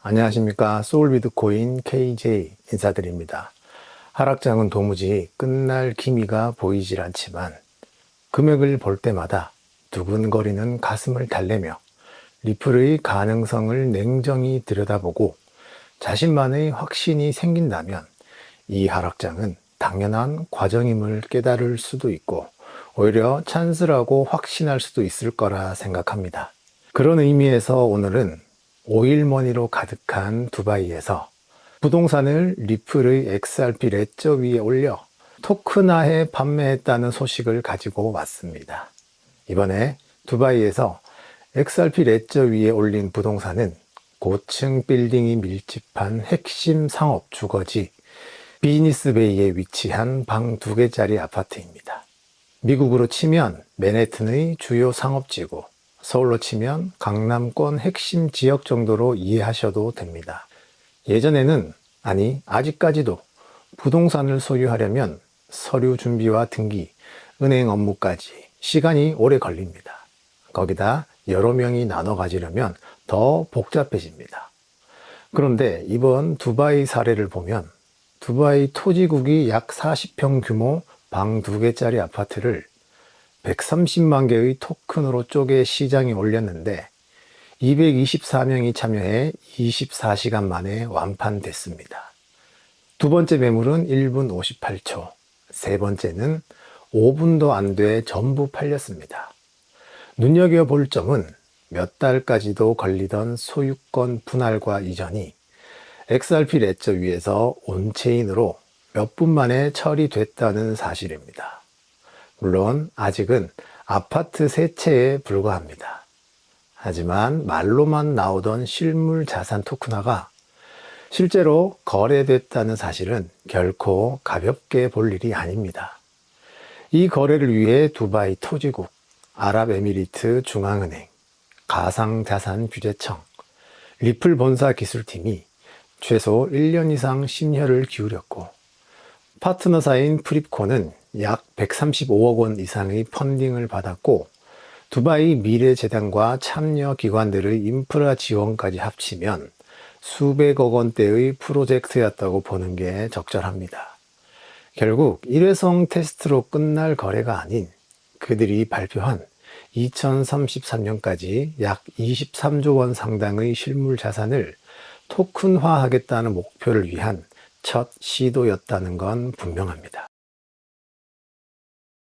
안녕하십니까. 소울비트코인 KJ 인사드립니다. 하락장은 도무지 끝날 기미가 보이질 않지만 금액을 볼 때마다 두근거리는 가슴을 달래며 리플의 가능성을 냉정히 들여다보고 자신만의 확신이 생긴다면 이 하락장은 당연한 과정임을 깨달을 수도 있고 오히려 찬스라고 확신할 수도 있을 거라 생각합니다. 그런 의미에서 오늘은 오일머니로 가득한 두바이에서 부동산을 리플의 XRP 레저 위에 올려 토큰화해 판매했다는 소식을 가지고 왔습니다. 이번에 두바이에서 XRP 레저 위에 올린 부동산은 고층 빌딩이 밀집한 핵심 상업 주거지 비즈니스베이에 위치한 방 2개짜리 아파트입니다. 미국으로 치면 맨해튼의 주요 상업지구, 서울로 치면 강남권 핵심 지역 정도로 이해하셔도 됩니다. 예전에는, 아니 아직까지도 부동산을 소유하려면 서류 준비와 등기, 은행 업무까지 시간이 오래 걸립니다. 거기다 여러 명이 나눠 가지려면 더 복잡해집니다. 그런데 이번 두바이 사례를 보면 두바이 토지국이 약 40평 규모 방 2개짜리 아파트를 130만 개의 토큰으로 쪼개 시장에 올렸는데 224명이 참여해 24시간 만에 완판됐습니다. 두 번째 매물은 1분 58초, 세 번째는 5분도 안 돼 전부 팔렸습니다. 눈여겨볼 점은 몇 달까지도 걸리던 소유권 분할과 이전이 XRP 레저 위에서 온체인으로 몇 분 만에 처리됐다는 사실입니다. 물론 아직은 아파트 세 채에 불과합니다. 하지만 말로만 나오던 실물 자산 토큰화가 실제로 거래됐다는 사실은 결코 가볍게 볼 일이 아닙니다. 이 거래를 위해 두바이 토지국, 아랍에미리트 중앙은행, 가상자산규제청, 리플 본사 기술팀이 최소 1년 이상 심혈을 기울였고 파트너사인 프립코는 약 135억 원 이상의 펀딩을 받았고 두바이 미래재단과 참여 기관들의 인프라 지원까지 합치면 수백억 원대의 프로젝트였다고 보는 게 적절합니다. 결국 일회성 테스트로 끝날 거래가 아닌 그들이 발표한 2033년까지 약 23조 원 상당의 실물 자산을 토큰화하겠다는 목표를 위한 첫 시도였다는 건 분명합니다.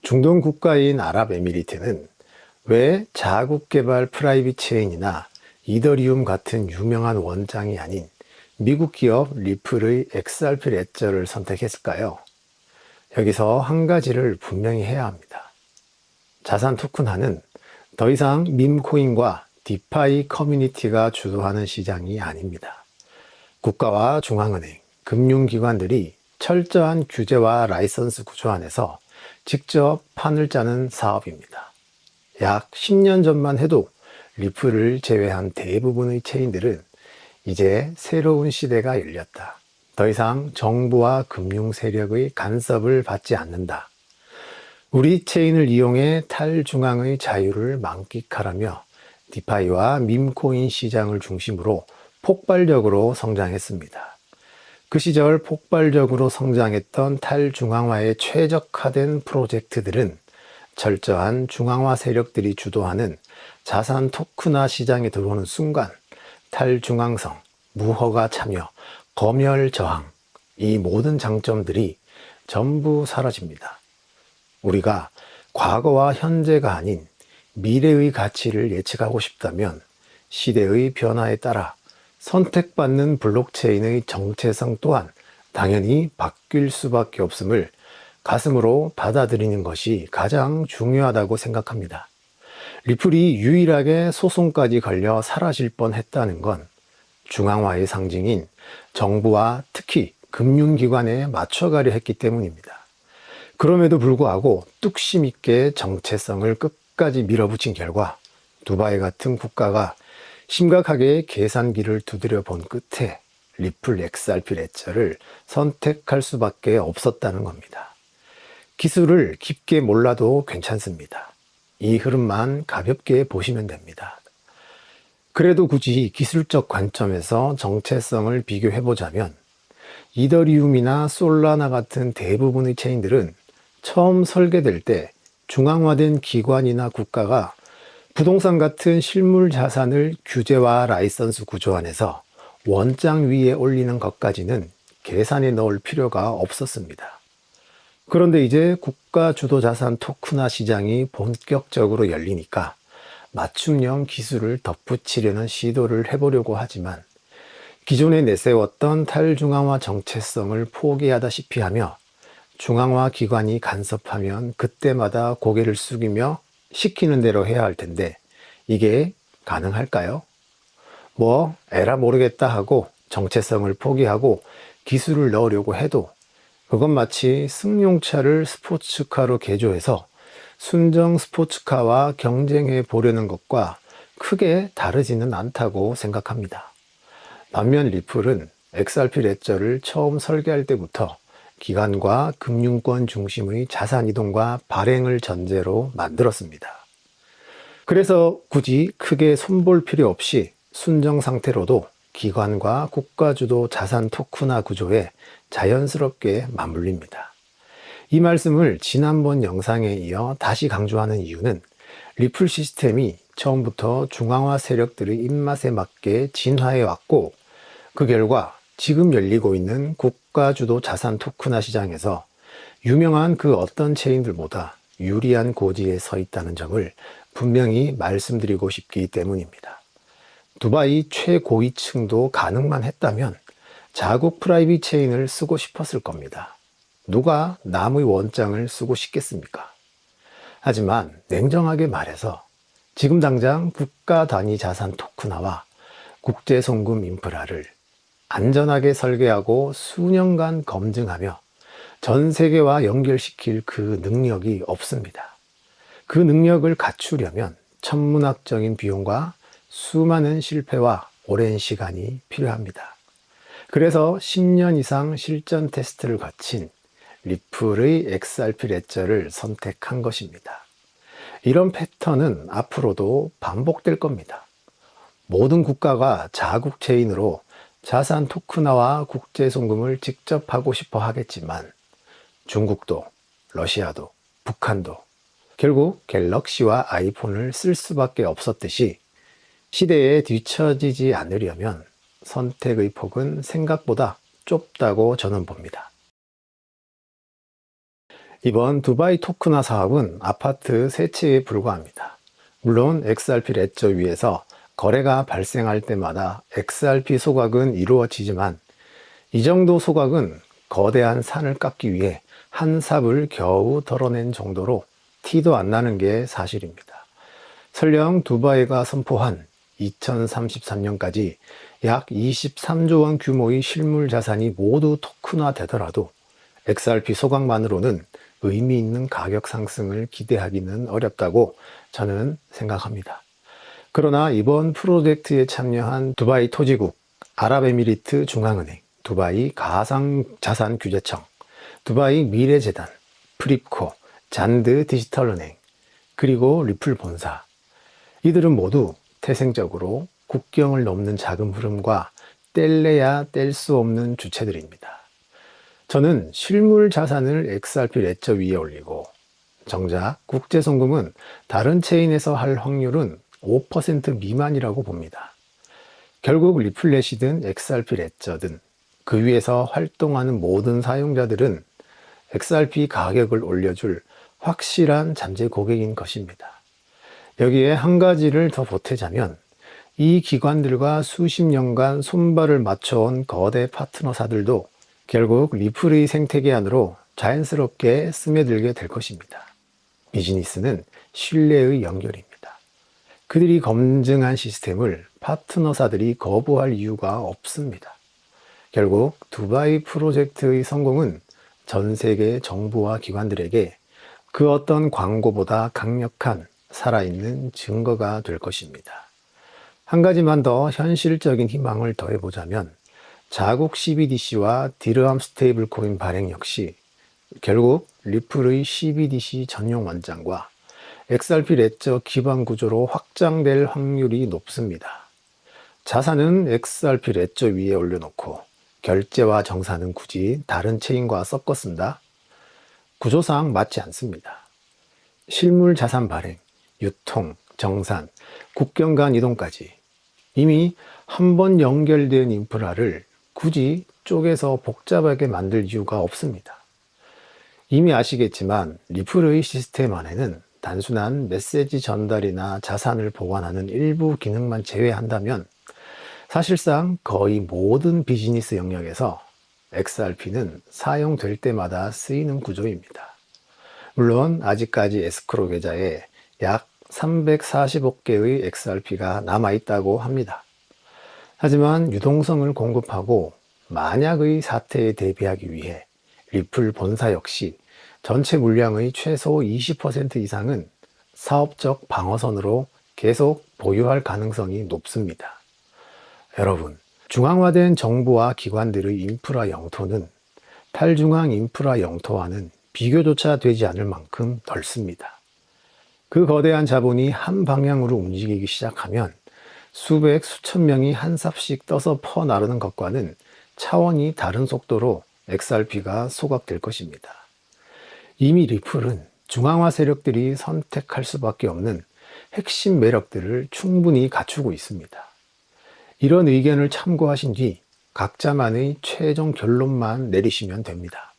중동 국가인 아랍에미리트는 왜 자국 개발 프라이빗 체인이나 이더리움 같은 유명한 원장이 아닌 미국 기업 리플의 XRP 레저를 선택했을까요? 여기서 한 가지를 분명히 해야 합니다. 자산 토큰화는 더 이상 밈코인과 디파이 커뮤니티가 주도하는 시장이 아닙니다. 국가와 중앙은행, 금융기관들이 철저한 규제와 라이선스 구조 안에서 직접 판을 짜는 사업입니다. 약 10년 전만 해도 리플을 제외한 대부분의 체인들은 이제 새로운 시대가 열렸다. 더 이상 정부와 금융 세력의 간섭을 받지 않는다. 우리 체인을 이용해 탈중앙의 자유를 만끽하라며 디파이와 밈코인 시장을 중심으로 폭발적으로 성장했습니다. 그 시절 폭발적으로 성장했던 탈중앙화에 최적화된 프로젝트들은 철저한 중앙화 세력들이 주도하는 자산 토큰화 시장에 들어오는 순간 탈중앙성, 무허가 참여, 검열 저항, 이 모든 장점들이 전부 사라집니다. 우리가 과거와 현재가 아닌 미래의 가치를 예측하고 싶다면 시대의 변화에 따라 선택받는 블록체인의 정체성 또한 당연히 바뀔 수밖에 없음을 가슴으로 받아들이는 것이 가장 중요하다고 생각합니다. 리플이 유일하게 소송까지 걸려 사라질 뻔했다는 건 중앙화의 상징인 정부와 특히 금융기관에 맞춰가려 했기 때문입니다. 그럼에도 불구하고 뚝심 있게 정체성을 끝까지 밀어붙인 결과 두바이 같은 국가가 심각하게 계산기를 두드려 본 끝에 리플 XRP 레저를 선택할 수밖에 없었다는 겁니다. 기술을 깊게 몰라도 괜찮습니다. 이 흐름만 가볍게 보시면 됩니다. 그래도 굳이 기술적 관점에서 정체성을 비교해보자면 이더리움이나 솔라나 같은 대부분의 체인들은 처음 설계될 때 중앙화된 기관이나 국가가 부동산 같은 실물 자산을 규제와 라이선스 구조 안에서 원장 위에 올리는 것까지는 계산에 넣을 필요가 없었습니다. 그런데 이제 국가 주도 자산 토큰화 시장이 본격적으로 열리니까 맞춤형 기술을 덧붙이려는 시도를 해보려고 하지만 기존에 내세웠던 탈중앙화 정체성을 포기하다시피 하며 중앙화 기관이 간섭하면 그때마다 고개를 숙이며 시키는 대로 해야 할 텐데 이게 가능할까요? 에라 모르겠다 하고 정체성을 포기하고 기술을 넣으려고 해도 그건 마치 승용차를 스포츠카로 개조해서 순정 스포츠카와 경쟁해 보려는 것과 크게 다르지는 않다고 생각합니다. 반면 리플은 XRP 레저를 처음 설계할 때부터 기관과 금융권 중심의 자산 이동과 발행을 전제로 만들었습니다. 그래서 굳이 크게 손볼 필요 없이 순정 상태로도 기관과 국가 주도 자산 토큰화 구조에 자연스럽게 맞물립니다. 이 말씀을 지난번 영상에 이어 다시 강조하는 이유는 리플 시스템이 처음부터 중앙화 세력들의 입맛에 맞게 진화해 왔고 그 결과 지금 열리고 있는 국가 주도 자산 토큰화 시장에서 유명한 그 어떤 체인들보다 유리한 고지에 서 있다는 점을 분명히 말씀드리고 싶기 때문입니다. 두바이 최고위층도 가능만 했다면 자국 프라이빗 체인을 쓰고 싶었을 겁니다. 누가 남의 원장을 쓰고 싶겠습니까? 하지만 냉정하게 말해서 지금 당장 국가 단위 자산 토큰화와 국제 송금 인프라를 안전하게 설계하고 수년간 검증하며 전 세계와 연결시킬 그 능력이 없습니다. 그 능력을 갖추려면 천문학적인 비용과 수많은 실패와 오랜 시간이 필요합니다. 그래서 10년 이상 실전 테스트를 거친 리플의 XRP 레저를 선택한 것입니다. 이런 패턴은 앞으로도 반복될 겁니다. 모든 국가가 자국 체인으로 자산 토큰화와 국제 송금을 직접 하고 싶어 하겠지만 중국도, 러시아도, 북한도 결국 갤럭시와 아이폰을 쓸 수밖에 없었듯이 시대에 뒤처지지 않으려면 선택의 폭은 생각보다 좁다고 저는 봅니다. 이번 두바이 토큰화 사업은 아파트 세 채에 불과합니다. 물론 XRP 레저 위에서 거래가 발생할 때마다 XRP 소각은 이루어지지만 이 정도 소각은 거대한 산을 깎기 위해 한 삽을 겨우 덜어낸 정도로 티도 안 나는 게 사실입니다. 설령 두바이가 선포한 2033년까지 약 23조 원 규모의 실물 자산이 모두 토큰화 되더라도 XRP 소각만으로는 의미 있는 가격 상승을 기대하기는 어렵다고 저는 생각합니다. 그러나 이번 프로젝트에 참여한 두바이 토지국, 아랍에미리트 중앙은행, 두바이 가상자산규제청, 두바이 미래재단, 프립코, 잔드 디지털은행, 그리고 리플 본사, 이들은 모두 태생적으로 국경을 넘는 자금 흐름과 뗄래야 뗄 수 없는 주체들입니다. 저는 실물 자산을 XRP 레저 위에 올리고 정작 국제송금은 다른 체인에서 할 확률은 5% 미만이라고 봅니다. 결국 리플렛이든 XRP 레저든 그 위에서 활동하는 모든 사용자들은 XRP 가격을 올려줄 확실한 잠재 고객인 것입니다. 여기에 한 가지를 더 보태자면 이 기관들과 수십 년간 손발을 맞춰온 거대 파트너사들도 결국 리플의 생태계 안으로 자연스럽게 스며들게 될 것입니다. 비즈니스는 신뢰의 연결입니다. 그들이 검증한 시스템을 파트너사들이 거부할 이유가 없습니다. 결국 두바이 프로젝트의 성공은 전 세계 정부와 기관들에게 그 어떤 광고보다 강력한 살아있는 증거가 될 것입니다. 한 가지만 더 현실적인 희망을 더해보자면 자국 CBDC와 디르함 스테이블 코인 발행 역시 결국 리플의 CBDC 전용 원장과 XRP 레저 기반 구조로 확장될 확률이 높습니다. 자산은 XRP 레저 위에 올려놓고 결제와 정산은 굳이 다른 체인과 섞어 쓴다? 구조상 맞지 않습니다. 실물 자산 발행, 유통, 정산, 국경 간 이동까지 이미 한 번 연결된 인프라를 굳이 쪼개서 복잡하게 만들 이유가 없습니다. 이미 아시겠지만 리플의 시스템 안에는 단순한 메시지 전달이나 자산을 보관하는 일부 기능만 제외한다면 사실상 거의 모든 비즈니스 영역에서 XRP는 사용될 때마다 쓰이는 구조입니다. 물론 아직까지 에스크로 계좌에 약 340억 개의 XRP가 남아있다고 합니다. 하지만 유동성을 공급하고 만약의 사태에 대비하기 위해 리플 본사 역시 전체 물량의 최소 20% 이상은 사업적 방어선으로 계속 보유할 가능성이 높습니다. 여러분, 중앙화된 정부와 기관들의 인프라 영토는 탈중앙 인프라 영토와는 비교조차 되지 않을 만큼 넓습니다. 그 거대한 자본이 한 방향으로 움직이기 시작하면 수백, 수천 명이 한 삽씩 떠서 퍼나르는 것과는 차원이 다른 속도로 XRP가 소각될 것입니다. 이미 리플은 중앙화 세력들이 선택할 수밖에 없는 핵심 매력들을 충분히 갖추고 있습니다. 이런 의견을 참고하신 뒤 각자만의 최종 결론만 내리시면 됩니다.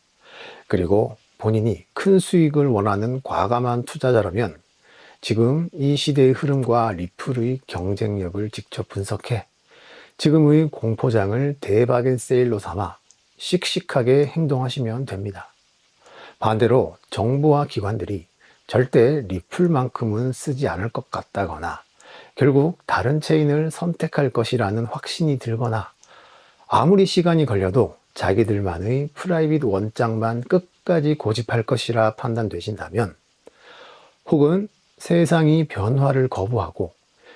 그리고 본인이 큰 수익을 원하는 과감한 투자자라면 지금 이 시대의 흐름과 리플의 경쟁력을 직접 분석해 지금의 공포장을 대박의 세일로 삼아 씩씩하게 행동하시면 됩니다. 반대로 정부와 기관들이 절대 리플만큼은 쓰지 않을 것 같다거나 결국 다른 체인을 선택할 것이라는 확신이 들거나 아무리 시간이 걸려도 자기들만의 프라이빗 원장만 끝까지 고집할 것이라 판단되신다면 혹은 세상이 변화를 거부하고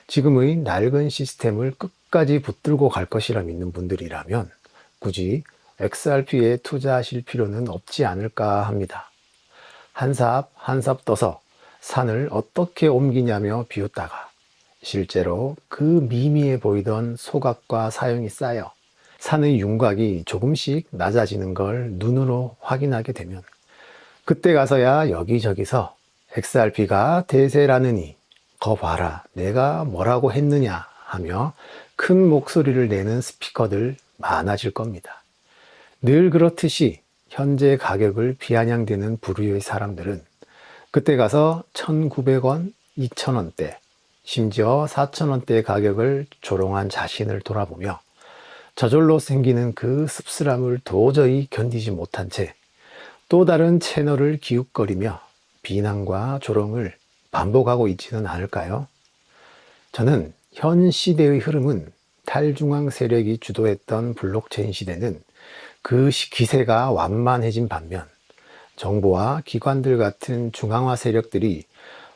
지금의 낡은 시스템을 끝까지 붙들고 갈 것이라 믿는 분들이라면 굳이 XRP에 투자하실 필요는 없지 않을까 합니다. 한 삽 한 삽 떠서 산을 어떻게 옮기냐며 비웃다가 실제로 그 미미해 보이던 소각과 사용이 쌓여 산의 윤곽이 조금씩 낮아지는 걸 눈으로 확인하게 되면 그때 가서야 여기저기서 XRP가 대세라느니 거 봐라 내가 뭐라고 했느냐 하며 큰 목소리를 내는 스피커들 많아질 겁니다. 늘 그렇듯이 현재 가격을 비아냥대는 부류의 사람들은 그때 가서 1,900원, 2,000원대, 심지어 4,000원대 가격을 조롱한 자신을 돌아보며 저절로 생기는 그 씁쓸함을 도저히 견디지 못한 채 또 다른 채널을 기웃거리며 비난과 조롱을 반복하고 있지는 않을까요? 저는 현 시대의 흐름은 탈중앙 세력이 주도했던 블록체인 시대는 그 기세가 완만해진 반면 정부와 기관들 같은 중앙화 세력들이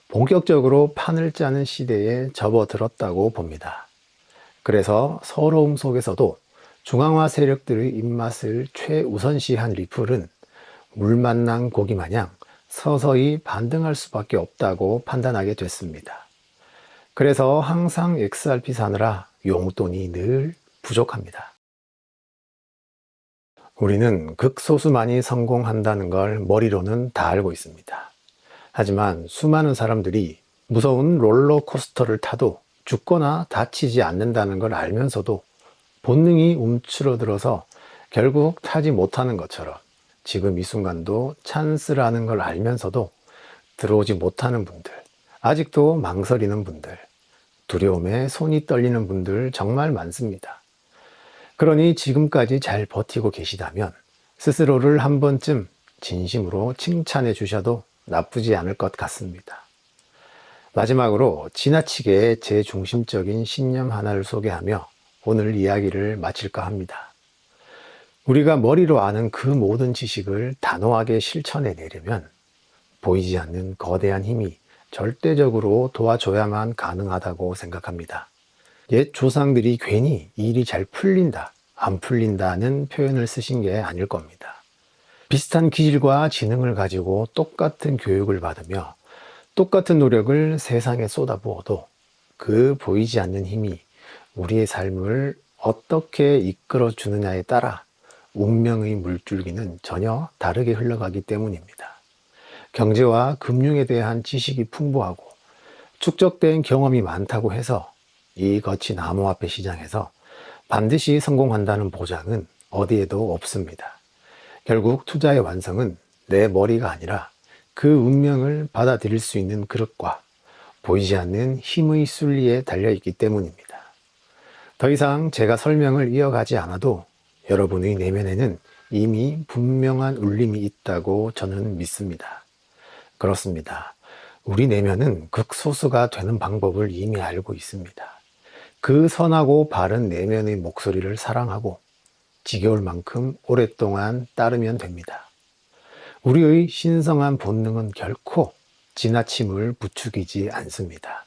본격적으로 판을 짜는 시대에 접어들었다고 봅니다. 그래서 서러움 속에서도 중앙화 세력들의 입맛을 최우선시한 리플은 물 만난 고기 마냥 서서히 반등할 수밖에 없다고 판단하게 됐습니다. 그래서 항상 XRP 사느라 용돈이 늘 부족합니다. 우리는 극소수만이 성공한다는 걸 머리로는 다 알고 있습니다. 하지만 수많은 사람들이 무서운 롤러코스터를 타도 죽거나 다치지 않는다는 걸 알면서도 본능이 움츠러들어서 결국 타지 못하는 것처럼 지금 이 순간도 찬스라는 걸 알면서도 들어오지 못하는 분들, 아직도 망설이는 분들, 두려움에 손이 떨리는 분들 정말 많습니다. 그러니 지금까지 잘 버티고 계시다면 스스로를 한 번쯤 진심으로 칭찬해 주셔도 나쁘지 않을 것 같습니다. 마지막으로 지나치게 제 중심적인 신념 하나를 소개하며 오늘 이야기를 마칠까 합니다. 우리가 머리로 아는 그 모든 지식을 단호하게 실천해 내려면 보이지 않는 거대한 힘이 절대적으로 도와줘야만 가능하다고 생각합니다. 옛 조상들이 괜히 일이 잘 풀린다, 안 풀린다는 표현을 쓰신 게 아닐 겁니다. 비슷한 기질과 지능을 가지고 똑같은 교육을 받으며 똑같은 노력을 세상에 쏟아부어도 그 보이지 않는 힘이 우리의 삶을 어떻게 이끌어 주느냐에 따라 운명의 물줄기는 전혀 다르게 흘러가기 때문입니다. 경제와 금융에 대한 지식이 풍부하고 축적된 경험이 많다고 해서 이 거친 암호화폐 시장에서 반드시 성공한다는 보장은 어디에도 없습니다. 결국 투자의 완성은 내 머리가 아니라 그 운명을 받아들일 수 있는 그릇과 보이지 않는 힘의 순리에 달려있기 때문입니다. 더 이상 제가 설명을 이어가지 않아도 여러분의 내면에는 이미 분명한 울림이 있다고 저는 믿습니다. 그렇습니다. 우리 내면은 극소수가 되는 방법을 이미 알고 있습니다. 그 선하고 바른 내면의 목소리를 사랑하고 지겨울 만큼 오랫동안 따르면 됩니다. 우리의 신성한 본능은 결코 지나침을 부추기지 않습니다.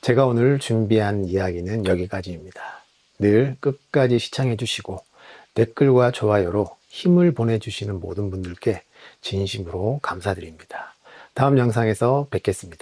제가 오늘 준비한 이야기는 여기까지입니다. 늘 끝까지 시청해 주시고 댓글과 좋아요로 힘을 보내주시는 모든 분들께 진심으로 감사드립니다. 다음 영상에서 뵙겠습니다.